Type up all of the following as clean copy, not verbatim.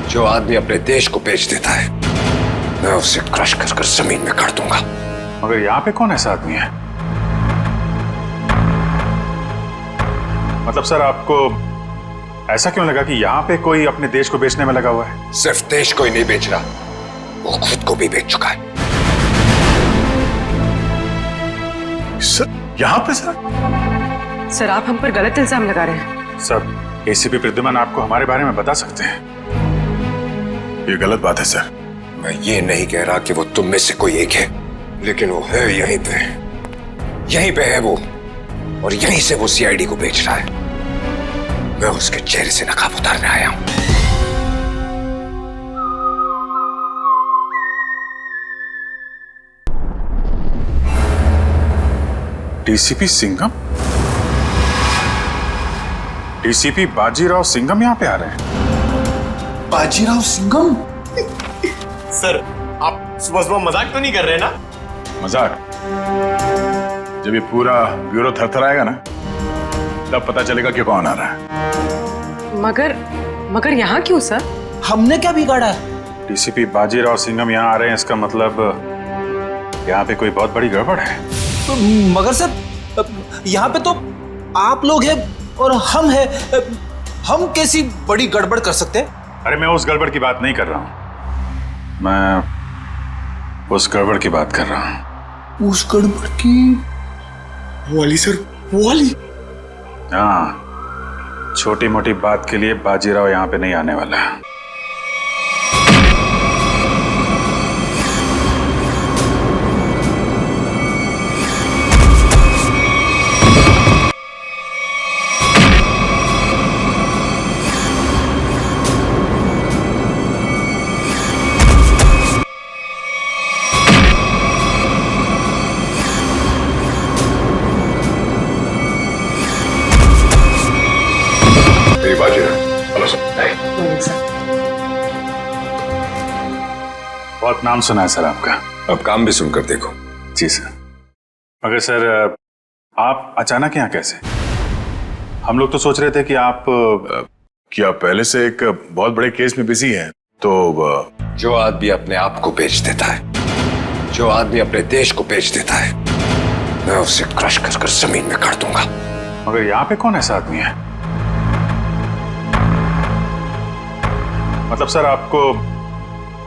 जो आदमी अपने देश को बेच देता है मैं उसे क्रश कर कर जमीन में काट दूंगा। मगर यहाँ पे कौन ऐसा आदमी है? मतलब सर आपको ऐसा क्यों लगा कि यहाँ पे कोई अपने देश को बेचने में लगा हुआ है? सिर्फ देश को ही नहीं बेच रहा, वो खुद को भी बेच चुका है। सर यहाँ पे सर आप हम पर गलत इल्जाम लगा रहे हैं। सर एसीपी प्रद्युमन आपको हमारे बारे में बता सकते हैं। ये गलत बात है सर। मैं ये नहीं कह रहा कि वो तुम में से कोई एक है, लेकिन वो है यहीं पे है वो, और यहीं से वो सीआईडी को बेच रहा है। मैं उसके चेहरे से नकाब उतारने आया हूं। डीसीपी सिंघम? डीसीपी बाजीराव सिंघम यहाँ पे आ रहे हैं? बाजीराव सिंघम? सर आप सुबह मजाक तो नहीं कर रहे ना? मजाक? जब ये पूरा ब्यूरो थरथराएगा ना तब पता चलेगा कि कौन आ रहा है। मगर यहाँ क्यों सर? हमने क्या बिगाड़ा है? डीसीपी बाजीराव सिंघम यहाँ आ रहे हैं, इसका मतलब यहाँ पे कोई बहुत बड़ी गड़बड़ है। मगर सर यहाँ पे तो आप लोग हैं और हम हैं, हम कैसी बड़ी गड़बड़ कर सकते हैं? अरे मैं उस गड़बड़ की बात नहीं कर रहा हूँ, मैं उस गड़बड़ की बात कर रहा हूँ। उस गड़बड़ की? वाली सर, वाली? हाँ, छोटी मोटी बात के लिए बाजीराव यहाँ पे नहीं आने वाला है। बहुत नाम सुना है सर आपका। अब काम भी सुनकर देखो। जी सर। मगर सर आप अचानक यहाँ कैसे? हम लोग तो सोच रहे थे कि आप पहले से एक बहुत बड़े केस में बिजी हैं, तो जो आदमी अपने आप को बेच देता है, जो आदमी अपने देश को बेच देता है, मैं उसे क्रश कर कर जमीन में काट दूंगा। मगर यहाँ पे कौन ऐसा आदमी है? मतलब सर आपको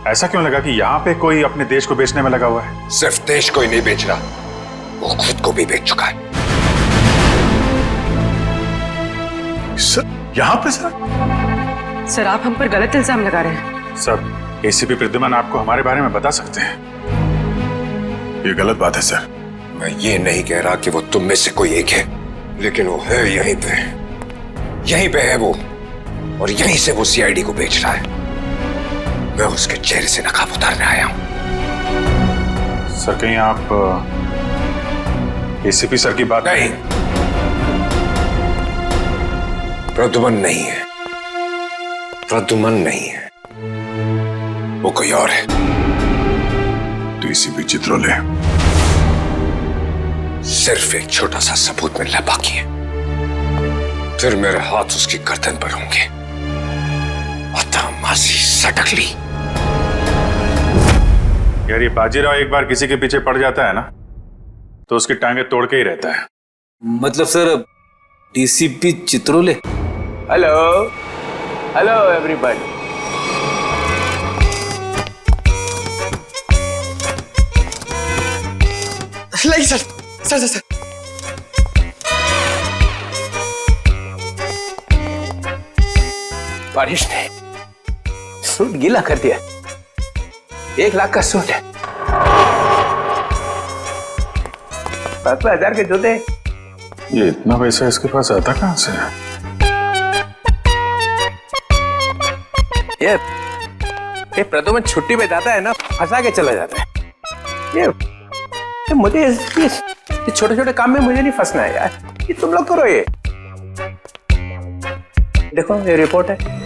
ऐसा क्यों लगा कि यहाँ पे कोई अपने देश को बेचने में लगा हुआ है? सिर्फ देश को ही नहीं बेच रहा, वो खुद को भी बेच चुका है। सर यहाँ पे सर आप हम पर गलत इल्जाम लगा रहे हैं। सर एसीपी प्रद्युमन आपको हमारे बारे में बता सकते हैं। ये गलत बात है सर। मैं ये नहीं कह रहा कि वो तुम में से कोई एक है, लेकिन वो है यहीं पे है वो, और यहीं से वो सीआईडी को बेच रहा है। मैं उसके चेहरे से नकाब उतारने आया हूं। सर कहीं आप एसीपी सर की बात? नहीं, प्रद्युमन नहीं है, प्रद्युमन नहीं है, वो कोई और है। डीसीपी चित्रोले। सिर्फ एक छोटा सा सबूत मिलना बाकी है, फिर मेरे हाथ उसकी गर्दन पर होंगे। मासी सटकली। यार ये बाजीराव एक बार किसी के पीछे पड़ जाता है ना तो उसकी टांगे तोड़ के ही रहता है। मतलब sir DCP Chitrole? Hello hello everybody. नहीं सर, सर बारिश ने सूट गीला कर दिया। 1 लाख का सूट है, 5,000 के जूते। ये इतना पैसा इसके पास आता कहां से? ये प्रद्युमन छुट्टी पे जाता है ना, फंसा के चला जाता है। ये मुझे ये छोटे छोटे काम में मुझे नहीं फंसना है यार। ये तुम लोग करो। ये देखो ये रिपोर्ट है।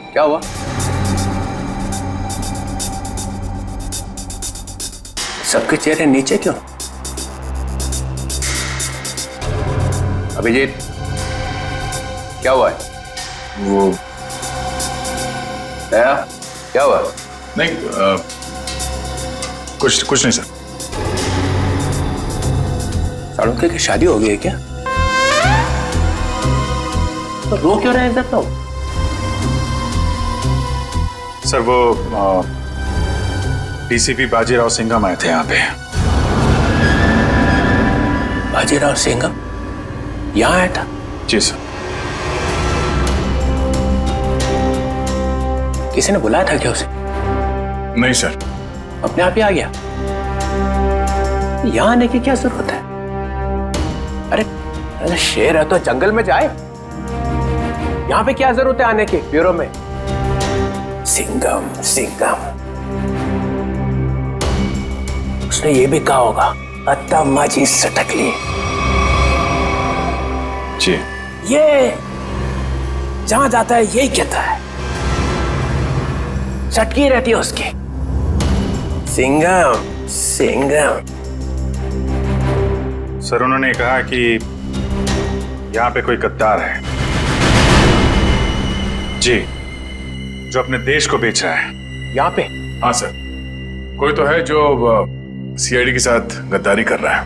क्या हुआ? सबके चेहरे नीचे क्यों? अभिजीत, क्या हुआ है? वो क्या हुआ? नहीं, कुछ नहीं सर। साड़ुंखे की शादी हो गई है क्या? तो रो क्यों रहे हैं इधर तो? सर वो डीसीपी बाजीराव सिंघम आए थे यहाँ पे। बाजीराव सिंघम यहाँ आया था? जी सर। किसी ने बुलाया था क्या उसे? नहीं सर। अपने आप ही आ गया? यहाँ आने की क्या जरूरत है? अरे शेर है तो जंगल में जाए, यहाँ पे क्या जरूरत है आने की ब्यूरो में? सिंघम उसने ये भी कहा होगा, अत्ता माजी सटक ली। जी। ये जहां जाता है यही कहता है, चटकी रहती है उसकी। सिंघम सर उन्होंने कहा कि यहाँ पे कोई गद्दार है जी, जो अपने देश को बेच रहा है। यहाँ पे? हाँ सर, कोई तो है जो सीआईडी के साथ गद्दारी कर रहा है।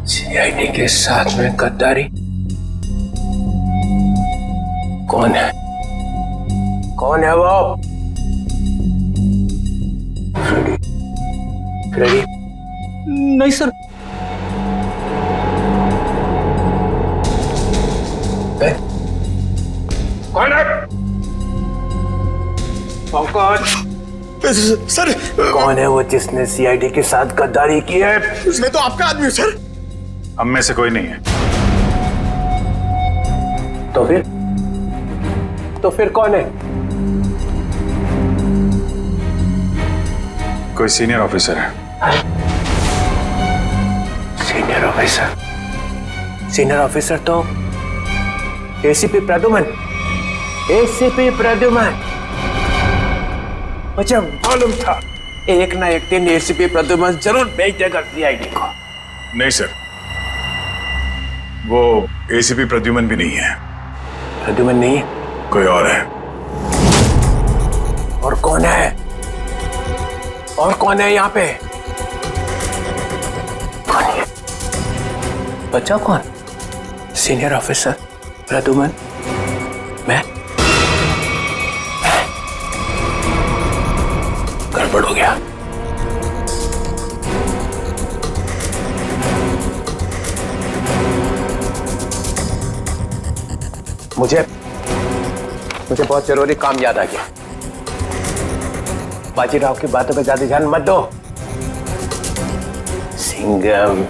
सीआईडी के साथ में गद्दारी? कौन है वो? फ्रेडी? नहीं सर। कौन है? सर कौन है वो जिसने सीआईडी के साथ गद्दारी की है? मैं तो आपका आदमी हूँ सर। हम में से कोई नहीं है। तो फिर कौन है? कोई सीनियर ऑफिसर है। सीनियर ऑफिसर तो एसीपी प्रद्युमन। मुझे मालूम था एक ना एक दिन एसीपी प्रद्युमन जरूर बेच देगा सीआईडी को। नहीं सर, वो एसीपी प्रद्युमन भी नहीं है। प्रद्युमन नहीं है? कोई और है। और कौन है यहाँ पे? कौन है? बच्चा कौन? सीनियर ऑफिसर प्रद्युमन, मैं? गड़बड़ हो गया। मुझे बहुत जरूरी काम याद आ गया। बाजीराव की बातों पे ज्यादा ध्यान मत दो। सिंघम।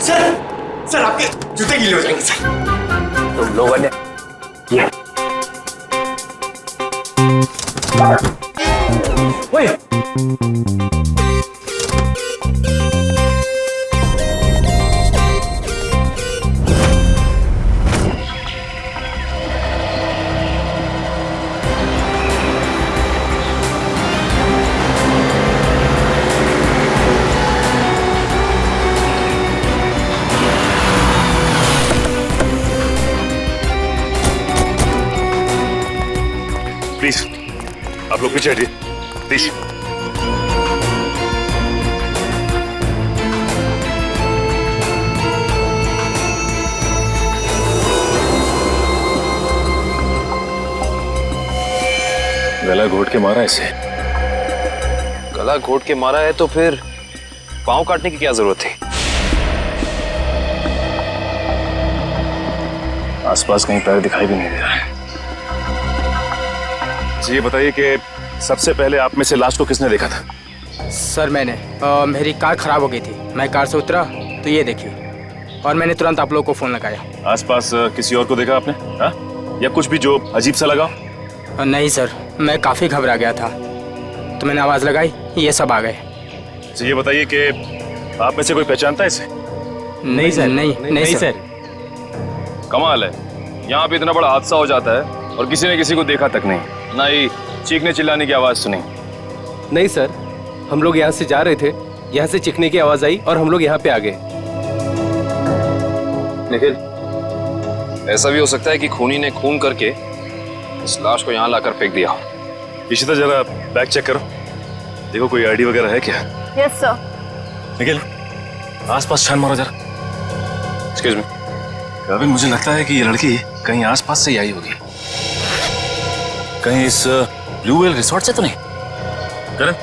सर आपके जूते गीले हो जाएंगे सर। तुम लोगों ने ये ओए प्लीज आप लोग पीछे हटिए प्लीज। गला घोट के मारा इसे। गला घोट के मारा है तो फिर पांव काटने की क्या जरूरत थी? आसपास कहीं पैर दिखाई भी नहीं दे रहा है। ये बताइए कि सबसे पहले आप में से लाश को किसने देखा था? सर मैंने मेरी कार खराब हो गई थी, मैं कार से उतरा तो ये देखिए, और मैंने तुरंत आप लोगों को फोन लगाया। आसपास किसी और को देखा आपने? हाँ? या कुछ भी जो अजीब सा लगा? नहीं सर, मैं काफी घबरा गया था तो मैंने आवाज लगाई, ये सब आ गए। ये बताइए कि आप में से कोई पहचानता है इसे? नहीं सर, नहीं सर। कमाल है, यहाँ पे इतना बड़ा हादसा हो जाता है और किसी ने किसी को देखा तक नहीं, ना ही चीखने चिल्लाने की आवाज सुनी। नहीं सर, हम लोग यहाँ से जा रहे थे यहाँ से चिकने की आवाज आई और हम लोग यहाँ पे आ गए। निखिल, ऐसा भी हो सकता है कि खूनी ने खून करके इस लाश को यहाँ लाकर फेंक दिया। इशिता जरा बैग चेक करो, देखो कोई आईडी वगैरह है क्या। Yes sir. निखिल आसपास छान मारो जरा। Excuse me. गाविन, मुझे लगता है कि ये लड़की कहीं आसपास से ही आई होगी। कहीं इस ब्लू वेल रिसोर्ट से तो नहीं। करण,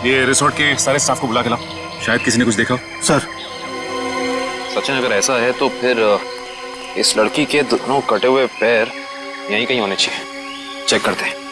ये रिसोर्ट के सारे स्टाफ को बुला के लाओ, शायद किसी ने कुछ देखा हो। सर। सचिन, अगर ऐसा है तो फिर इस लड़की के दोनों कटे हुए पैर यहीं कहीं होने चाहिए। चेक करते हैं।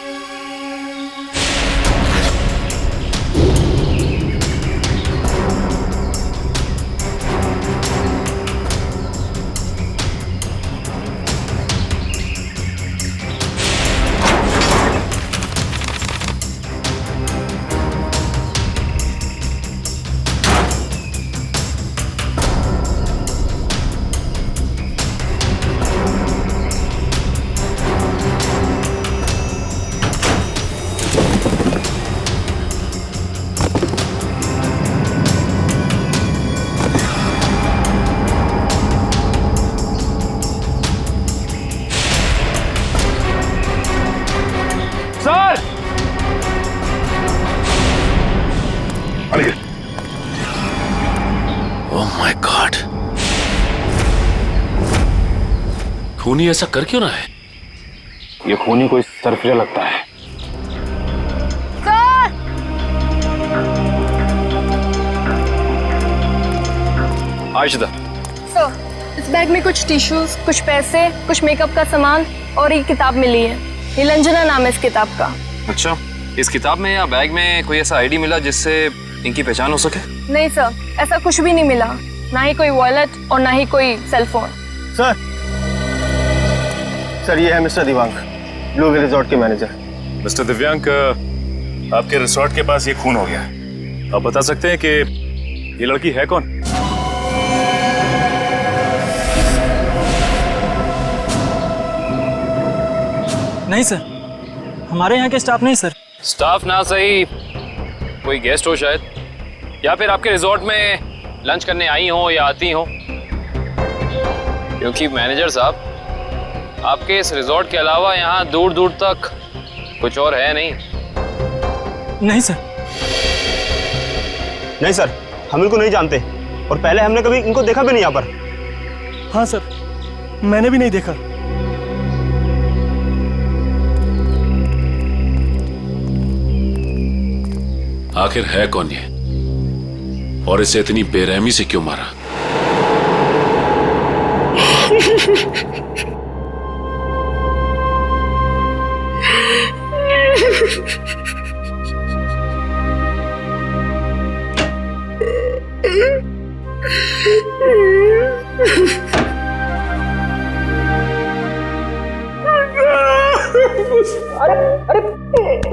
ओह माय गॉड, खूनी ऐसा कर क्यों रहा है? ये खूनी कोई सरफिरा लगता है। आयशा, सर, इस बैग में कुछ टिश्यूज, कुछ पैसे, कुछ मेकअप का सामान और एक किताब मिली है। नीलंजना नाम है इस किताब का। अच्छा, इस किताब में या बैग में कोई ऐसा आईडी मिला जिससे इनकी पहचान हो सके? नहीं सर, ऐसा कुछ भी नहीं मिला, ना ही कोई वॉलेट और ना ही कोई सेल फोन। सर ये है mister Divang, Blue Well resort के मैनेजर। मिस्टर दिव्यांक, आपके रिसोर्ट के पास ये खून हो गया। आप बता सकते हैं कि ये लड़की है कौन? नहीं सर, हमारे यहाँ के स्टाफ नहीं सर। स्टाफ ना सही, कोई गेस्ट हो शायद, या फिर आपके रिजॉर्ट में लंच करने आई हो या आती हो। क्योंकि मैनेजर साहब, आपके इस रिजॉर्ट के अलावा यहाँ दूर दूर तक कुछ और है नहीं। नहीं सर। नहीं सर, हम इनको नहीं जानते और पहले हमने कभी इनको देखा भी नहीं यहाँ पर। हाँ सर, मैंने भी नहीं देखा। आखिर है कौन ये, और इसे इतनी बेरहमी से क्यों मारा?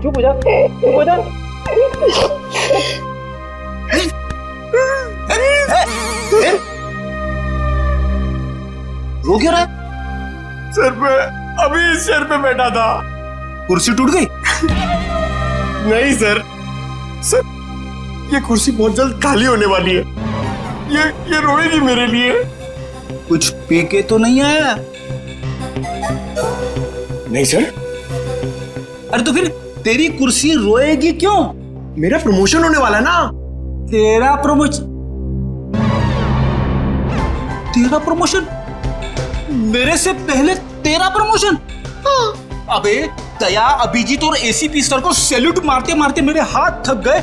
चुप हो जा, चुप हो जा। रो क्यों रहा? सर मैं अभी इस चेयर पे बैठा था, कुर्सी टूट गई? नहीं सर, सर ये कुर्सी बहुत जल्द खाली होने वाली है। ये रोएगी मेरे लिए। कुछ पी के तो नहीं आया? नहीं सर। अरे तो फिर तेरी कुर्सी रोएगी क्यों? मेरा प्रमोशन होने वाला है ना। तेरा प्रमोशन? तेरा प्रमोशन? मेरे से पहले तेरा प्रमोशन? अबे दया, अभिजीत और एसीपी सर को सैल्यूट मारते मारते मेरे हाथ थक गए।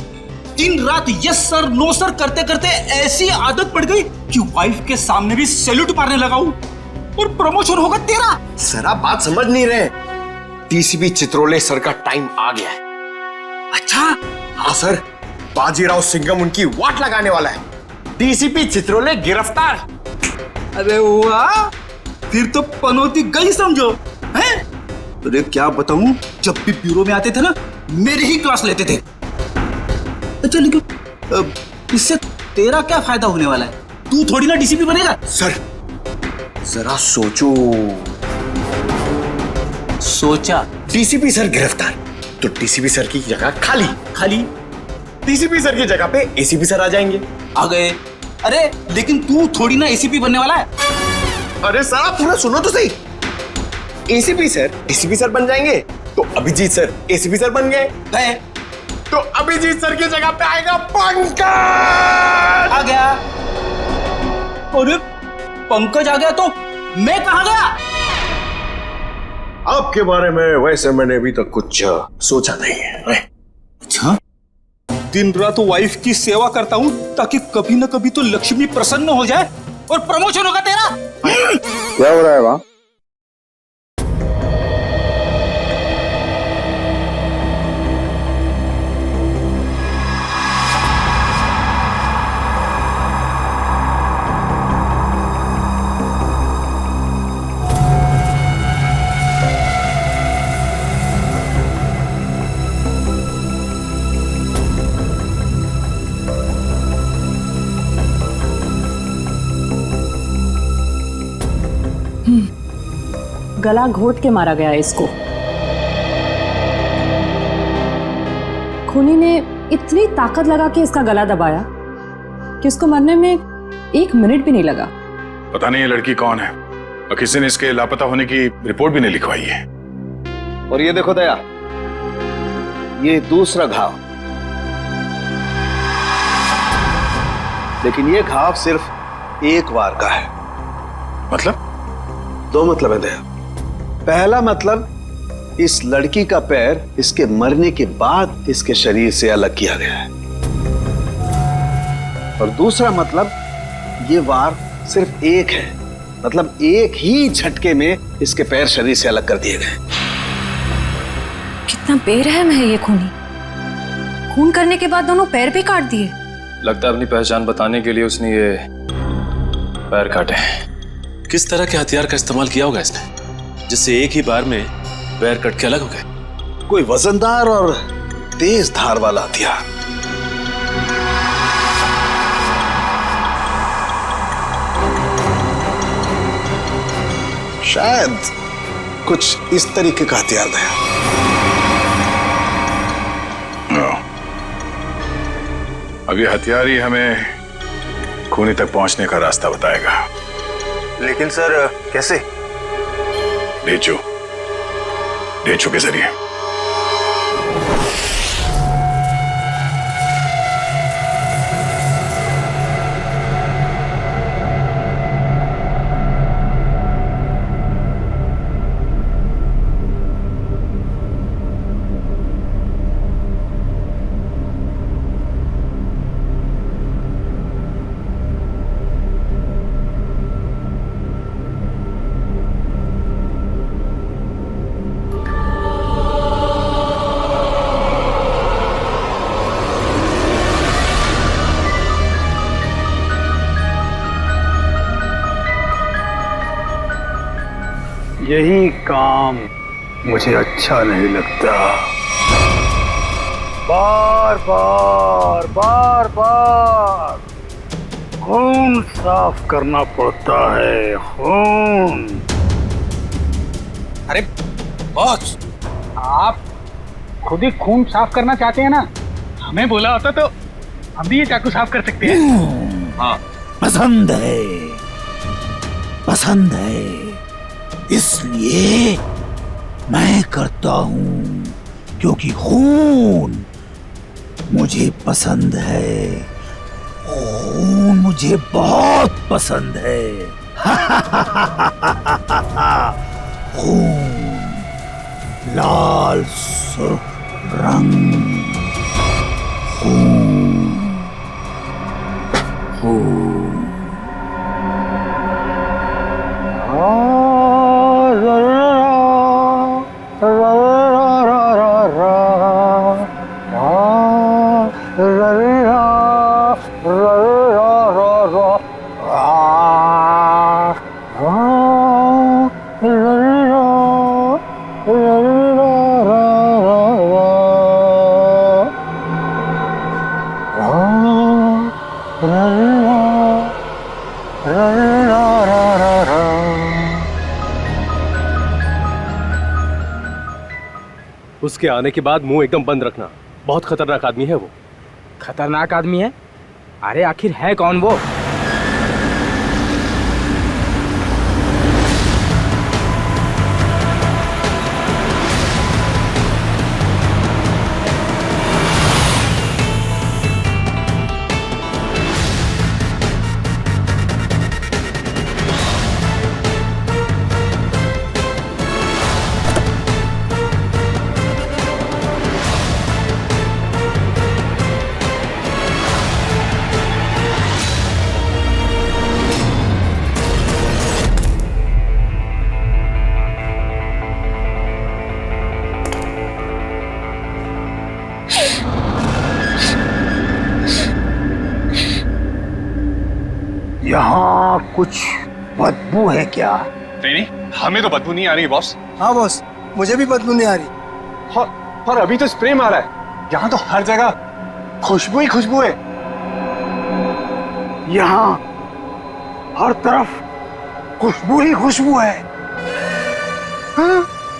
दिन रात यस सर नो सर करते करते ऐसी आदत पड़ गई कि वाइफ के सामने भी सैल्यूट मारने लगा हूं, और प्रमोशन होगा तेरा। सर आप बात समझ नहीं रहे। डीसीपी चित्रोले सर का टाइम आ गया है। अच्छा? हाँ सर, बाजीराव सिंघम उनकी वाट लगाने वाला है। डीसीपी चित्रोले गिरफ्तार। अरे वाह, फिर तो पनौती गई समझो। हैं? अरे क्या बताऊं, जब भी ब्यूरो में आते थे ना, मेरी ही क्लास लेते थे। अच्छा लेकिन इससे तेरा क्या फायदा होने वाला है? तू थोड़ी ना डीसीपी बनेगा। सर जरा सोचो। सोचा? डीसीपी सर गिरफ्तार तो डीसीपी सर की जगह खाली। खाली? डीसीपी सर की जगह पे एसीपी सर आ जाएंगे। आ गए। अरे लेकिन तू थोड़ी ना एसीपी बनने वाला है। अरे सर आप पूरा सुनो तो सही। एसीपी सर डीसीपी सर बन जाएंगे तो अभिजीत सर एसीपी सर बन गए तो अभिजीत सर की जगह पे आएगा पंकज। आ गया। अरे पंकज आ गया तो मैं कहाँ गया? आपके बारे में वैसे मैंने अभी तक कुछ सोचा नहीं है। अच्छा, दिन रात वाइफ की सेवा करता हूँ ताकि कभी ना कभी तो लक्ष्मी प्रसन्न हो जाए और प्रमोशन होगा तेरा। क्या हो रहा है वहां? गला घोट के मारा गया है इसको। खूनी ने इतनी ताकत लगा के इसका गला दबाया कि उसको मरने में 1 मिनट भी नहीं लगा। पता नहीं ये लड़की कौन है और किसी ने इसके लापता होने की रिपोर्ट भी नहीं लिखवाई है। और ये देखो दया, ये दूसरा घाव, लेकिन ये घाव सिर्फ एक वार का है। मतलब? 2 मतलब है दया। पहला मतलब इस लड़की का पैर इसके मरने के बाद इसके शरीर से अलग किया गया है, और दूसरा मतलब ये वार सिर्फ एक है, मतलब एक ही झटके में इसके पैर शरीर से अलग कर दिए गए। कितना बेरहम है ये खूनी। खून करने के बाद दोनों पैर भी काट दिए। लगता है अपनी पहचान बताने के लिए उसने ये पैर काटे। किस तरह के हथियार का इस्तेमाल किया होगा इसने जिससे एक ही बार में पैर कट के अलग हो गए? कोई वजनदार और तेज धार वाला हथियार। शायद कुछ इस तरीके का हथियार है। अब ये हथियार ही हमें खूनी तक पहुंचने का रास्ता बताएगा। लेकिन सर कैसे? डेचू के जरिए। यही काम मुझे अच्छा नहीं लगता। बार बार खून साफ करना पड़ता है, खून। अरे बॉस, आप खुद ही खून साफ करना चाहते हैं ना? हमें बोला होता तो हम भी ये चाकू साफ कर सकते हैं। हाँ, पसंद है इसलिए मैं करता हूं, क्योंकि खून मुझे पसंद है। खून मुझे बहुत पसंद है। खून, लाल सुर्ख रंग, खून, खून। उसके आने के बाद मुंह एकदम बंद रखना। बहुत खतरनाक आदमी है वो। खतरनाक आदमी है। अरे आखिर है कौन वो? यहाँ कुछ बदबू है क्या? नहीं, हमें तो बदबू नहीं आ रही बॉस। हाँ बॉस, मुझे भी बदबू नहीं आ रही। और अभी तो स्प्रे मारा है। यहाँ तो हर जगह खुशबू ही खुशबू है। यहाँ हर तरफ खुशबू ही खुशबू है।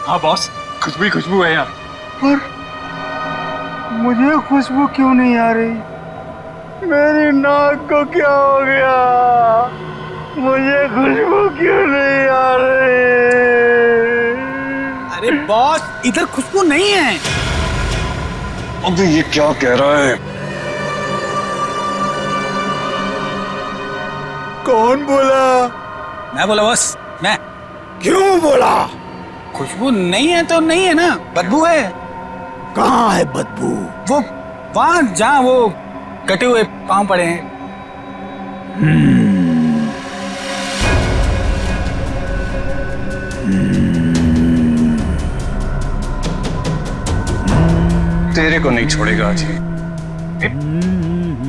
हाँ बॉस, खुशबू ही खुशबू है यहाँ। पर मुझे खुशबू क्यों नहीं आ रही? मेरी नाक को क्या हो गया? मुझे खुशबू क्यों नहीं आ रही? अरे बॉस, इधर खुशबू नहीं है। अबे ये क्या कह रहा है? कौन बोला? मैं बोला बॉस, मैं। क्यों बोला? खुशबू नहीं है तो नहीं है ना, बदबू है। कहाँ है बदबू? वो वहां जहाँ वो कटे हुए पांव पड़े हैं। तेरे को नहीं छोड़ेगा आज।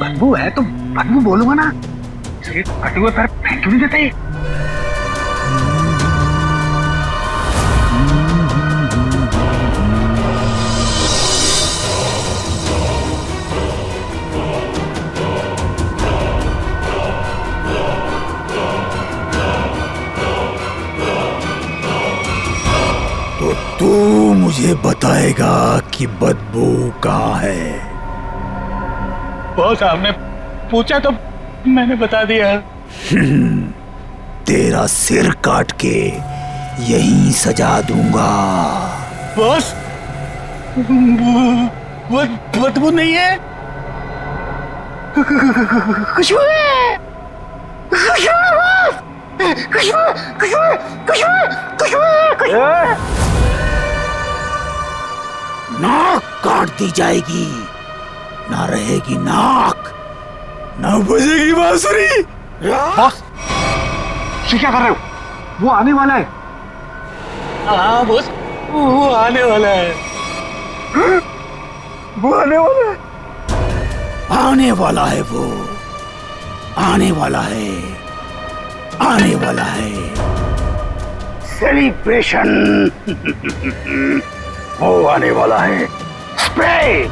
बदबू है तो बदबू बोलूंगा ना। कटे हुए पैर फेंक क्यों नहीं देते? तो तू मुझे बताएगा कि बदबू कहाँ है? बॉस, आपने पूछा तो मैंने बता दिया। तेरा सिर काट के यहीं सजा दूंगा। बॉस, वो बदबू नहीं है। खुशबू है। खुशबू है बॉस। खुशबू, खुशबू, खुशबू, खुशबू, खुशबू। नाक काट दी जाएगी, ना रहेगी नाक, ना बजेगी बांसुरी। बॉस, क्या कर रहे हो? वो आने वाला है। हाँ बॉस, वो आने वाला है। वो आने वाला है। आने वाला है वो। आने वाला है। आने वाला है। सेलिब्रेशन। वो आने वाला है। स्प्रे।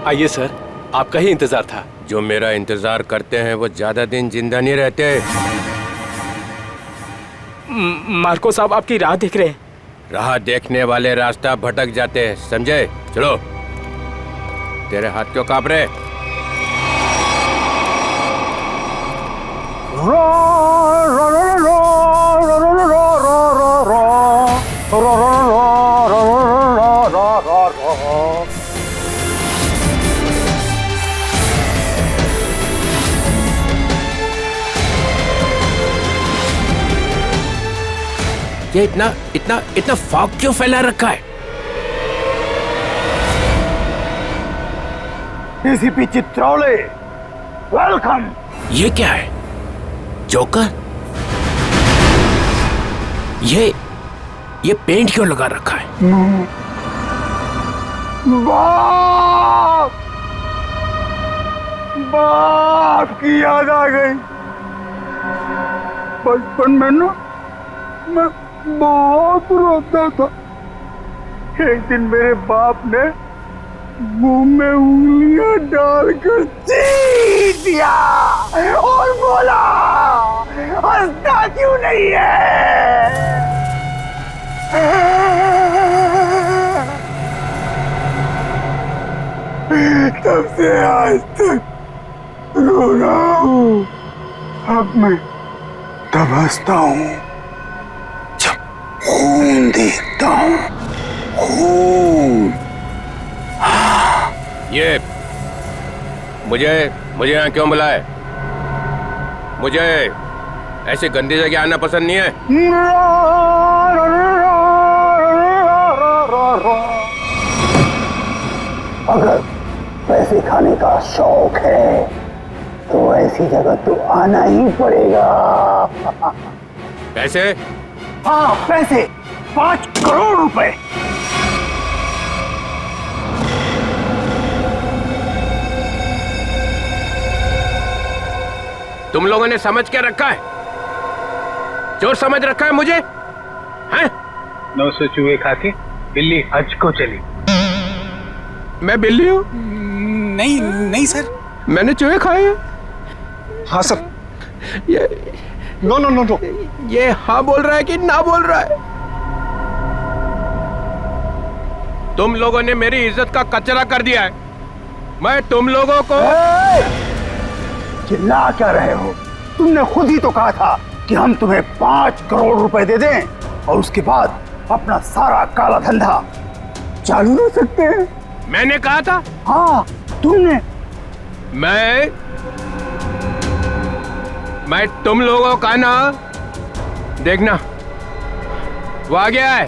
आइए सर, आपका ही इंतजार था। जो मेरा इंतजार करते हैं वो ज्यादा दिन जिंदा नहीं रहते। मार्को साहब आपकी राह देख रहे हैं। राह देखने वाले रास्ता भटक जाते हैं, समझे? चलो। तेरे हाथ क्यों कांप रहे? ये इतना इतना इतना फॉग क्यों फैला रखा है? ACP Chitrole, welcome. ये क्या है? जोकर? ये पेंट क्यों लगा रखा है? बाप! बाप की याद आ गई। बचपन में ना मैं बहुत रोता था। एक दिन मेरे बाप ने मुंह में उंगलियां डालकर चीर दिया और बोला, हंसता क्यों नहीं है? तब से आज तक रो रहा हूँ। अब मैं तब हंसता हूँ जब खून देखता हूँ। खून। ये मुझे यहाँ क्यों बुलाए? मुझे ऐसी गंदी जगह आना पसंद नहीं है। अगर पैसे खाने का शौक है तो ऐसी जगह तो आना ही पड़ेगा। पैसे? हाँ पैसे, 5 करोड़ रुपए। तुम लोगों ने समझ क्या रखा है? जो समझ रखा है मुझे, हैं? 900 चूहे खा के बिल्ली हज को चली। मैं बिल्ली हूँ? नहीं नहीं सर, मैंने चूहे खाए हैं। हाँ सर। ये नो नो नो नो, ये हाँ बोल रहा है कि ना बोल रहा है? तुम लोगों ने मेरी इज्जत का कचरा कर दिया है। मैं तुम लोगों को चिल्ला क्या रहे हो? तुमने खुद ही तो कहा था कि हम तुम्हें 5 करोड़ रुपए दे दें और उसके बाद अपना सारा काला धंधा चालू रख सकते हैं। मैंने कहा था? हाँ तुमने। मैं तुम लोगों का ना, देखना वो आ गया है,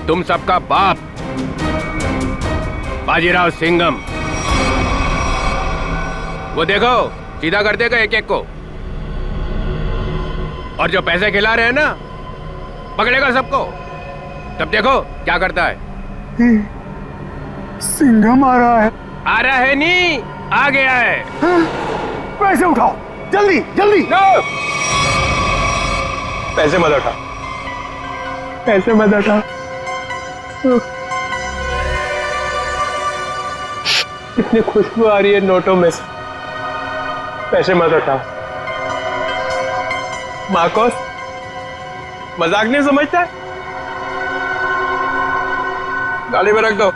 तुम सबका बाप बाजीराव सिंघम। वो देखो सीधा कर देगा एक एक को, और जो पैसे खिला रहे हैं ना पकड़ेगा सबको। तब देखो क्या करता है। सिंघम आ रहा है। आ रहा है नहीं, आ गया है। पैसे उठाओ जल्दी जल्दी। पैसे मत उठा, पैसे मत उठाओ। इतनी खुशबू आ रही है नोटों में से। पैसे मत उठाओ। मार्कोस मजाक नहीं समझता है? गाड़ी में रख दो।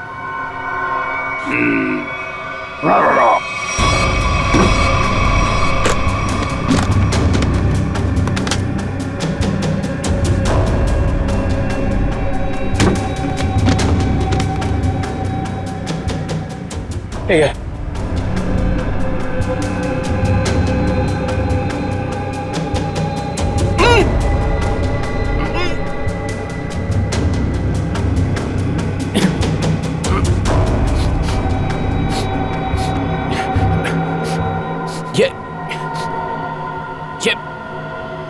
ठीक है।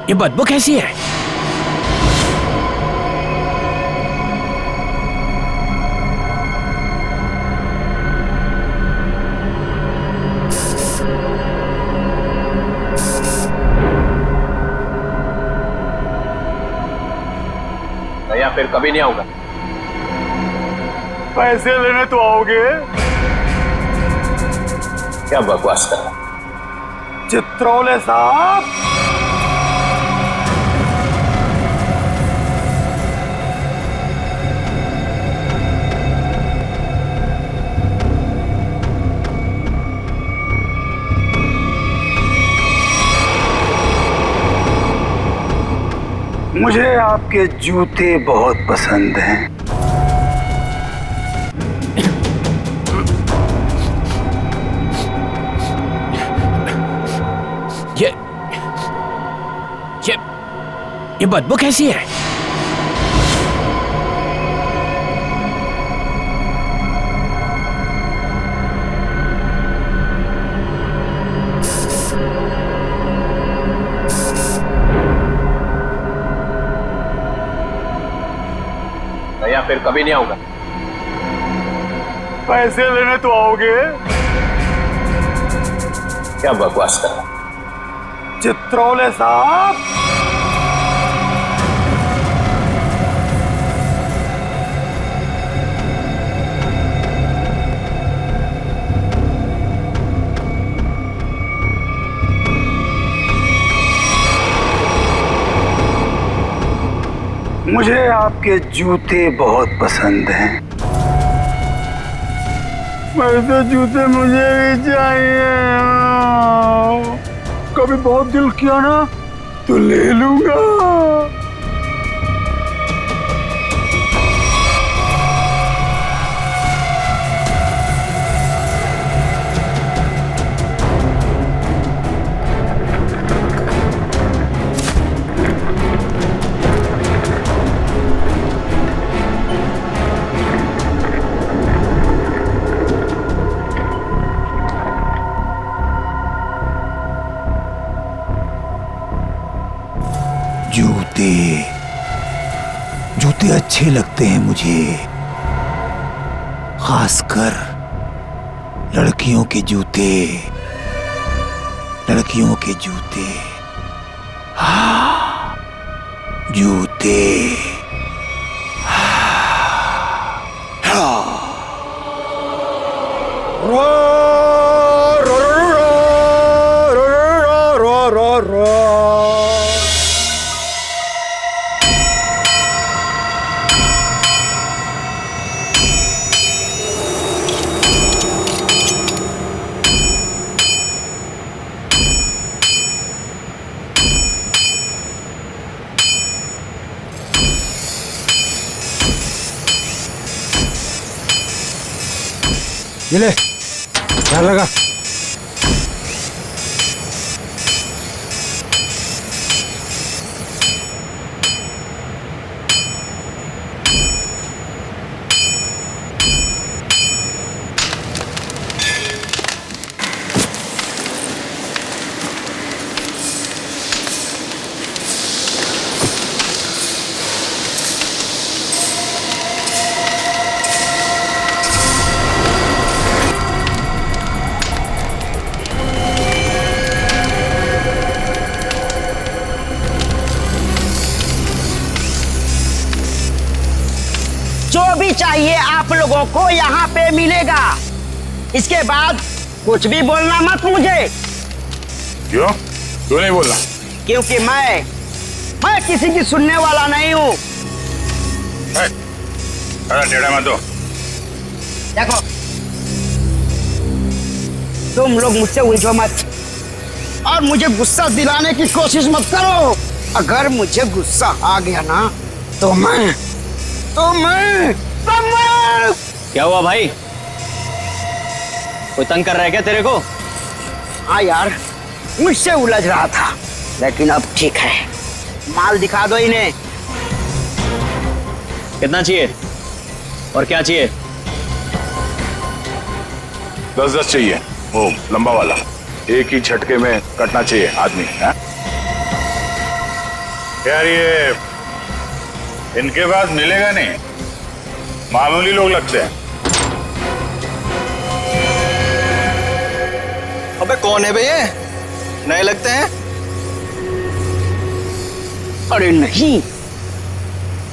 ये बदबू कैसी है? या फिर कभी नहीं आऊंगा। पैसे लेने तो आओगे? क्या बकवास कर रहा? चित्रोले साहब, मुझे आपके जूते बहुत पसंद हैं। ये बदबू कैसी है? या फिर कभी नहीं आऊंगा। पैसे लेने तो आओगे? क्या बकवास कर रहा? चित्रोले साहब, मुझे आपके जूते बहुत पसंद हैं। वैसे जूते मुझे भी चाहिए। कभी बहुत दिल किया ना तो ले लूंगा। जूते अच्छे लगते हैं मुझे, खासकर लड़कियों के जूते, लड़कियों के जूते। हाँ, जूते। ये ले, ध्यान लगा। जो भी चाहिए आप लोगों को यहाँ पे मिलेगा। इसके बाद कुछ भी बोलना मत मुझे। क्यों? क्यों नहीं बोलना? क्योंकि मैं किसी की सुनने वाला नहीं हूँ। टेढ़ा मत दो। देखो, तुम लोग मुझसे उलझो मत और मुझे गुस्सा दिलाने की कोशिश मत करो। अगर मुझे गुस्सा आ गया ना तो मैं क्या हुआ भाई? कोई तंग कर रहा है क्या तेरे को? हाँ यार, मुझसे उलझ रहा था, लेकिन अब ठीक है। माल दिखा दो इन्हें। कितना चाहिए और क्या चाहिए? 10-10 चाहिए, वो लंबा वाला। एक ही झटके में कटना चाहिए आदमी है? यार ये इनके पास मिलेगा नहीं, मामूली लोग लगते हैं। अबे कौन है बे ये? नए लगते हैं। अरे नहीं,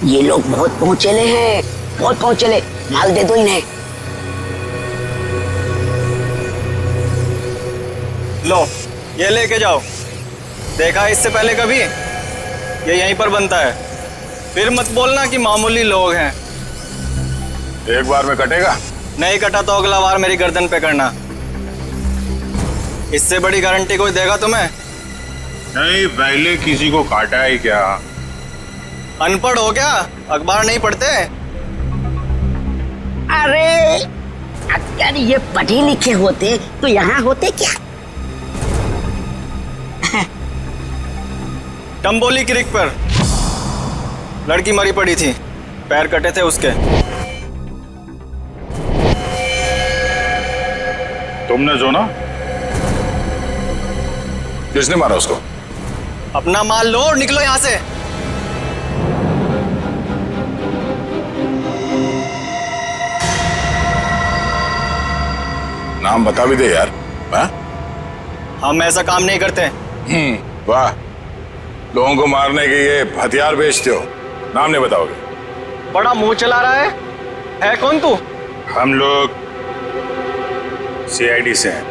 ये लोग बहुत पहुंचेले हैं, बहुत पहुंचेले। माल दे दो इन्हें। लो ये लेके जाओ। देखा है इससे पहले कभी? ये यहीं पर बनता है। फिर मत बोलना कि मामूली लोग हैं। एक बार में कटेगा? नहीं कटा तो अगला बार मेरी गर्दन पे करना। इससे बड़ी गारंटी कोई देगा तुम्हें? नहीं, पहले किसी को काटा है क्या? अनपढ़ हो क्या? अखबार नहीं पढ़ते? अरे अगर ये पढ़े लिखे होते तो यहाँ होते क्या? टम्बोली क्रिक पर लड़की मरी पड़ी थी, पैर कटे थे उसके। तुमने जो ना? किसने मारा उसको? अपना माल लो और निकलो यहाँ से। नाम बता भी दे यार। हाँ? हम ऐसा काम नहीं करते। वाह, लोगों को मारने के ये हथियार बेचते हो, नाम नहीं बताओगे? बड़ा मुंह चला रहा है कौन तू? हम लोग CID से हैं।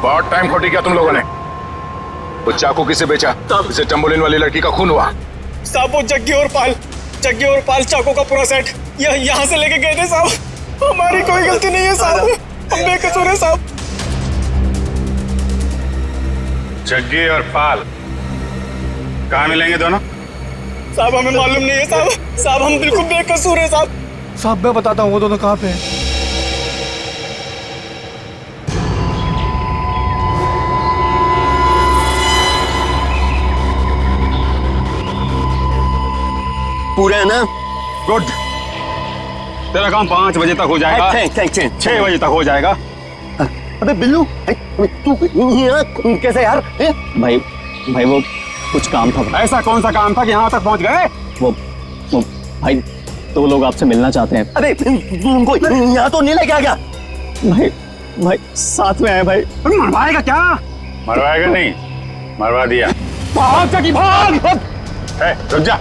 बहुत टाइम खोटी किया तुम लोगों ने। वो चाकू किसे बेचा? इसे टम्बोलिन वाली लड़की का खून हुआ। साहब वो जग्गी और पाल चाकू का पूरा सेट यहाँ से लेके गए थे साहब। हमारी कोई गलती नहीं है साहब, हम बेकसूर है साहब। जग्गी और पाल कहाँ मिलेंगे दोनों? साहब हमें मालूम नहीं है साहब हम बिल्कुल बेकसूर है साहब। साहब मैं बताता हूँ वो दोनों कहाँ पे हैं। पूरे है ना? गुड। तेरा काम 5 बजे तक हो जाएगा। 6 बजे तक हो जाएगा। अबे बिल्लू तू यहाँ कैसे यार? भाई वो कुछ काम था। ऐसा कौन सा काम था कि यहाँ तक पहुँच गए? वो भाई 2 लोग आपसे मिलना चाहते हैं। अरे उनको यहाँ तो नहीं लेके आ गया? भाई साथ में आए भाई। मरवाएगा क्या? मरवाएगा नहीं, मरवा दिया। भाग जगी भाग। रुक जा।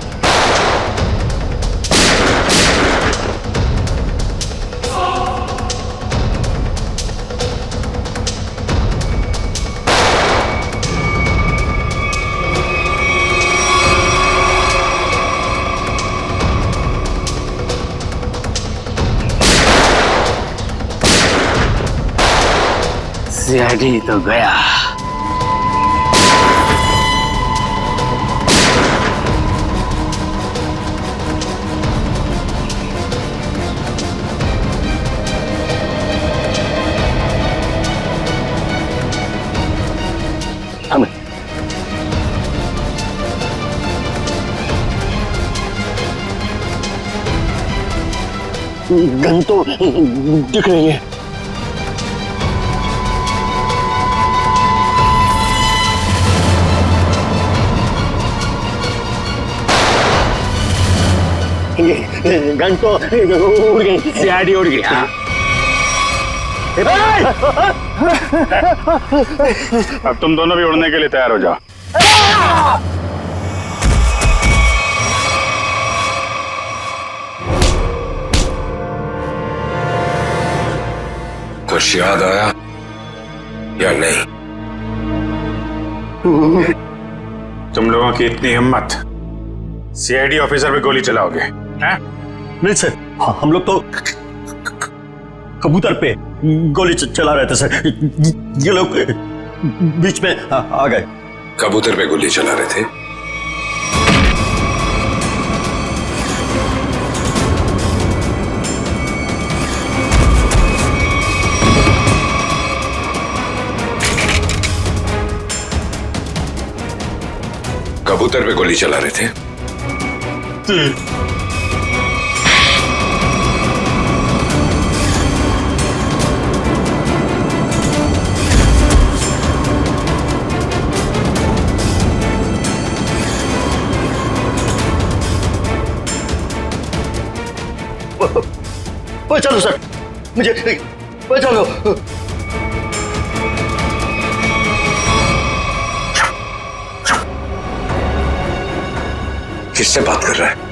सीआईडी तो गया। गन तो दिख रही है। गन तो उड़ गई, सीआईडी उड़ गई। अब तुम दोनों भी उड़ने के लिए तैयार हो जाओ। कुछ याद आया या नहीं? तुम लोगों की इतनी हिम्मत, सीआईडी ऑफिसर पे गोली चलाओगे? नहीं सर, हम लोग तो कबूतर पे गोली चला रहे थे सर। ये लोग बीच में आ गए। कबूतर पे गोली चला रहे थे? कबूतर पे गोली चला रहे थे? चलो सर, मुझे चलो। किससे बात कर रहा है?